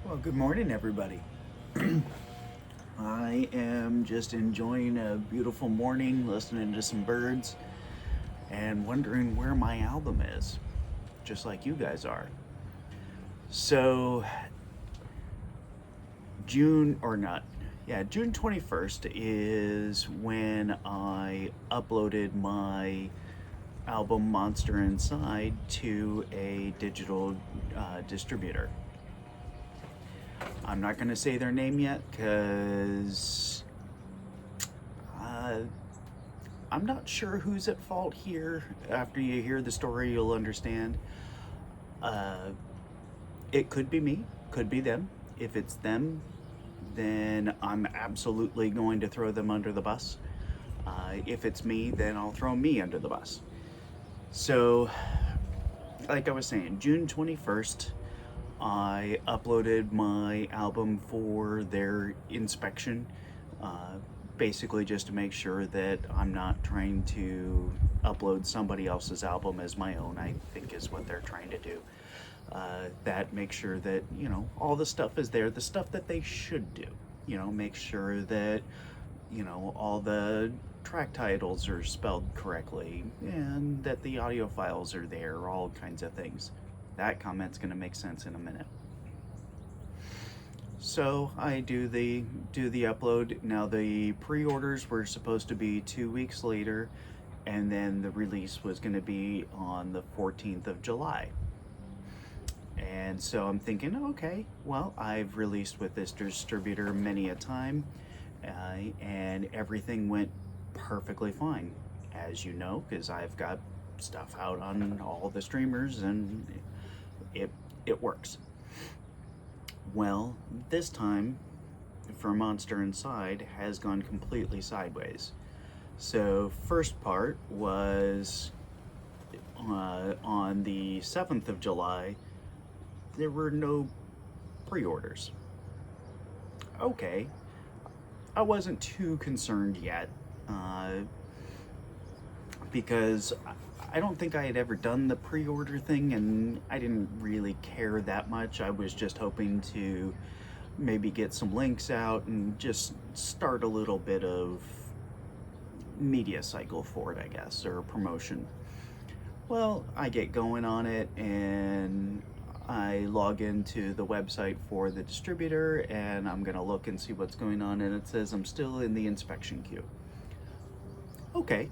Well, good morning, everybody. I am just enjoying a beautiful morning, listening to some birds, and wondering where my album is, just like you guys are. So, June, or not, yeah, June 21st is when I uploaded my album Monster Inside to a digital distributor. I'm not going to say their name yet because uh, I'm not sure who's at fault here. After you hear the story, you'll understand. Uh, it could be me, could be them. If it's them, then I'm absolutely going to throw them under the bus. If it's me, then I'll throw me under the bus. So, like I was saying, June 21st, I uploaded my album for their inspection, basically just to make sure that I'm not trying to upload somebody else's album as my own, I think is what they're trying to do. That makes sure that, all the stuff is there, the stuff that they should do. Make sure that, all the track titles are spelled correctly and that the audio files are there, all kinds of things. That comment's going to make sense in a minute. So I do the upload. Now the pre-orders were supposed to be 2 weeks later, and then the release was going to be on the 14th of July. And so I'm thinking, okay, well, I've released with this distributor many a time, and everything went perfectly fine, as you know, because I've got stuff out on all the streamers and it works. Well, this time for Monster Inside has gone completely sideways. So first part was on the 7th of July, there were no pre-orders. Okay, I wasn't too concerned yet, because I don't think I had ever done the pre-order thing, and I didn't really care that much. I was just hoping to maybe get some links out and just start a little bit of media cycle for it, I guess, or promotion. Well, I get going on it and I log into the website for the distributor, and I'm gonna look and see what's going on, and it says I'm still in the inspection queue. Okay,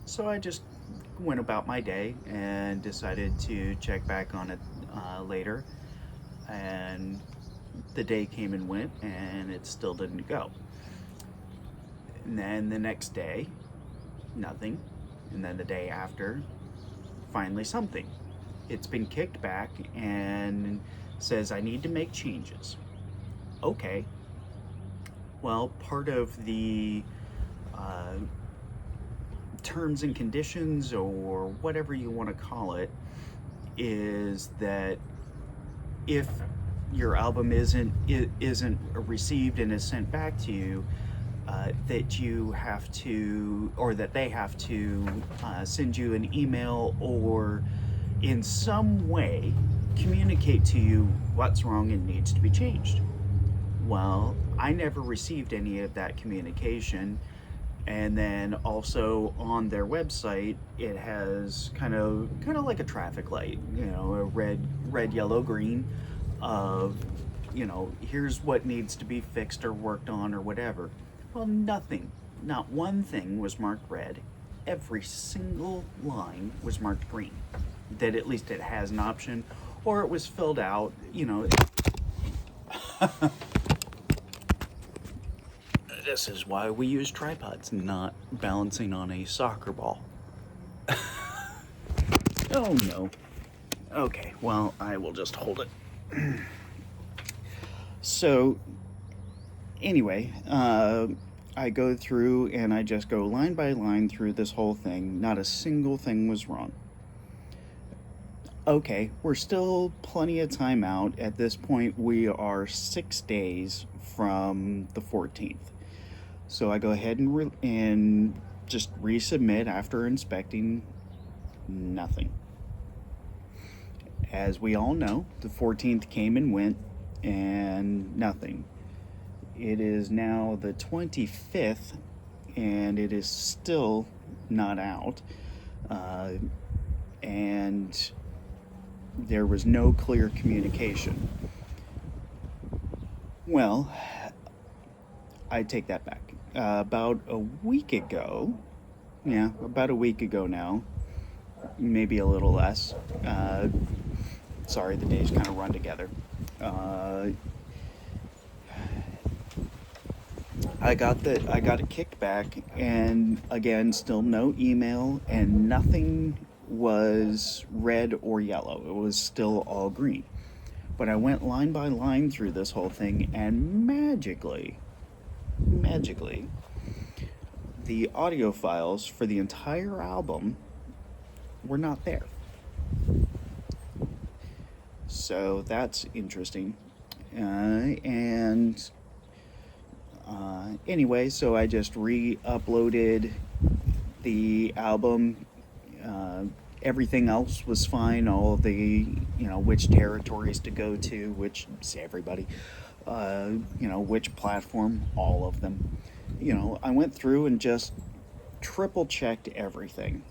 so I just went about my day and decided to check back on it later, and the day came and went and it still didn't go. And then the next day, nothing. And then the day after, finally something. It's been kicked back and says I need to make changes. Okay, well, part of the terms and conditions, or whatever you want to call it, is that if your album isn't received and is sent back to you, that you have to, or that they have to send you an email or in some way communicate to you what's wrong and needs to be changed. Well, I never received any of that communication. And then also on their website, it has kind of like a traffic light, a red, yellow, green of, here's what needs to be fixed or worked on or whatever. Well, nothing, not one thing was marked red. Every single line was marked green. That at least it has an option, or it was filled out, This is why we use tripods, not balancing on a soccer ball. Oh no. Okay, well, I will just hold it. So, anyway, I go through and I just go line by line through this whole thing. Not a single thing was wrong. Okay, we're still plenty of time out. At this point, we are 6 days from the 14th. So I go ahead and just resubmit after inspecting. Nothing. As we all know, the 14th came and went, and nothing. It is now the 25th, and it is still not out. And there was no clear communication. Well, I take that back. About a week ago now, maybe a little less. Sorry, the days kind of run together. I got a kickback, and again, still no email, and nothing was red or yellow. It was still all green. But I went line by line through this whole thing, and magically, the audio files for the entire album were not there. So that's interesting. Anyway, so I just re-uploaded the album. Everything else was fine. All of the, which territories to go to, which, everybody, which platform, all of them. I went through and just triple checked everything.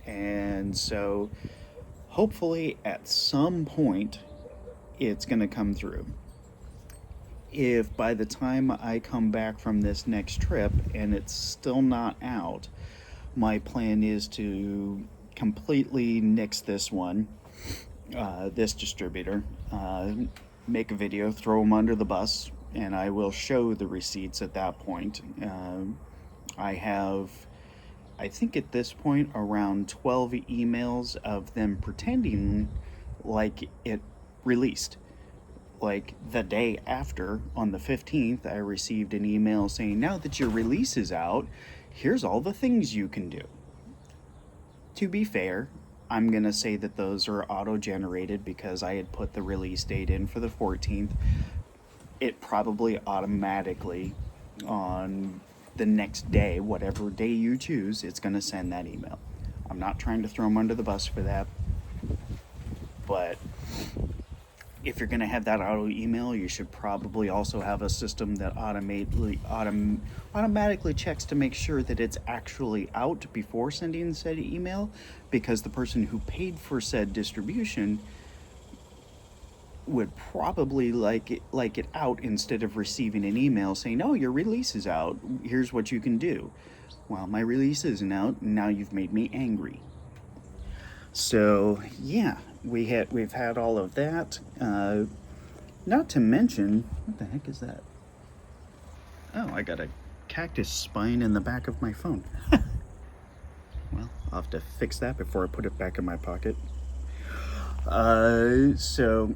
And so hopefully at some point it's going to come through. If by the time I come back from this next trip and it's still not out, my plan is to completely nix this one, this distributor, make a video, throw them under the bus, and I will show the receipts at that point. I have, I think at this point, around 12 emails of them pretending like it released. Like the day after, on the 15th, I received an email saying, now that your release is out, here's all the things you can do. To be fair, I'm going to say that those are auto-generated because I had put the release date in for the 14th. It probably automatically, on the next day, whatever day you choose, it's going to send that email. I'm not trying to throw them under the bus for that, but if you're going to have that auto email, you should probably also have a system that automatically checks to make sure that it's actually out before sending said email, because the person who paid for said distribution would probably like it out instead of receiving an email saying, oh, your release is out, here's what you can do. Well, my release isn't out, and now you've made me angry. So yeah, we've had all of that. Not to mention, what the heck is that? Oh, I got a cactus spine in the back of my phone. Well, I'll have to fix that before I put it back in my pocket. So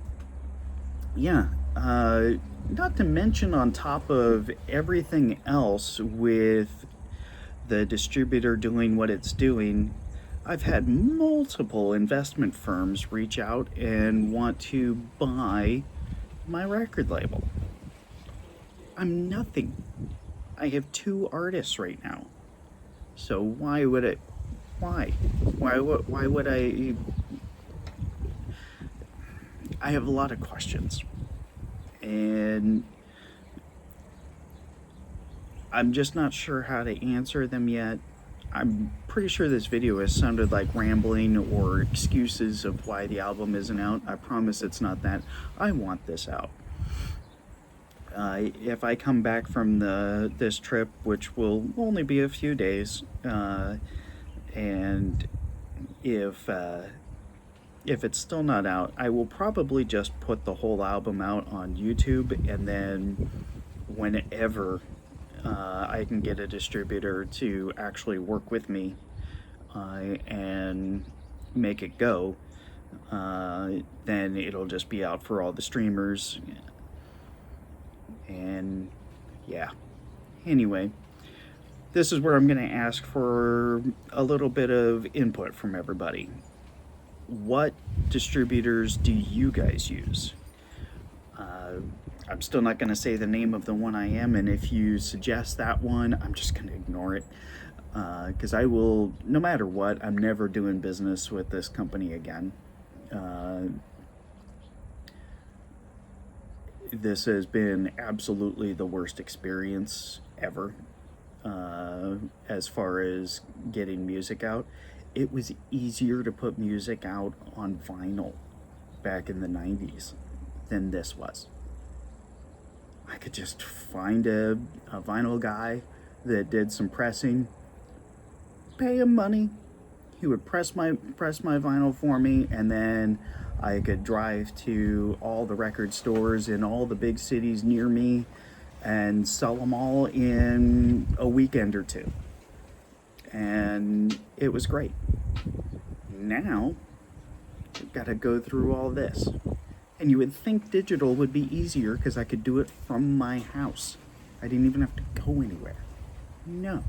yeah, not to mention, on top of everything else with the distributor doing what it's doing, I've had multiple investment firms reach out and want to buy my record label. I'm nothing. I have 2 artists right now. So why would I? I have a lot of questions. And I'm just not sure how to answer them yet. I'm pretty sure this video has sounded like rambling or excuses of why the album isn't out. I promise it's not that. I want this out. If I come back from this trip, which will only be a few days, and if it's still not out, I will probably just put the whole album out on YouTube, and then whenever I can get a distributor to actually work with me and make it go, then it'll just be out for all the streamers. And yeah, anyway, this is where I'm going to ask for a little bit of input from everybody. What distributors do you guys use? I'm still not going to say the name of the one I am, and if you suggest that one, I'm just going to ignore it, because I will, no matter what, I'm never doing business with this company again. This has been absolutely the worst experience ever, as far as getting music out. It was easier to put music out on vinyl back in the 90s than this was. I could just find a vinyl guy that did some pressing, pay him money. He would press my vinyl for me, and then I could drive to all the record stores in all the big cities near me and sell them all in a weekend or two. And it was great. Now, I've got to go through all this. And you would think digital would be easier because I could do it from my house. I didn't even have to go anywhere. No.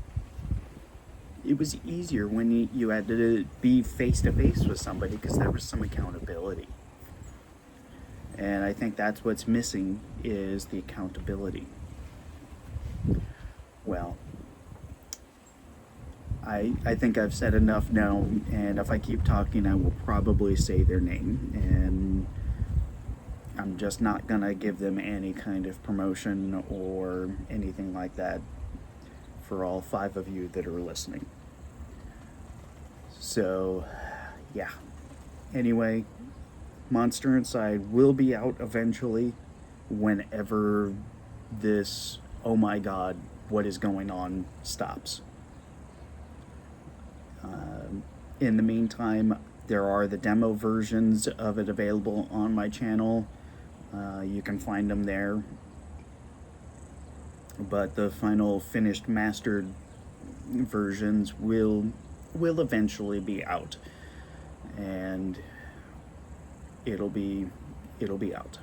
It was easier when you had to be face to face with somebody because there was some accountability. And I think that's what's missing is the accountability. Well, I think I've said enough now, and if I keep talking, I will probably say their name, and I'm just not gonna give them any kind of promotion or anything like that for all 5 of you that are listening. So, yeah. Anyway, Monster Inside will be out eventually whenever this, oh my god, what is going on, stops. In the meantime, there are the demo versions of it available on my channel. You can find them there. But the final finished mastered versions will eventually be out. And it'll be out.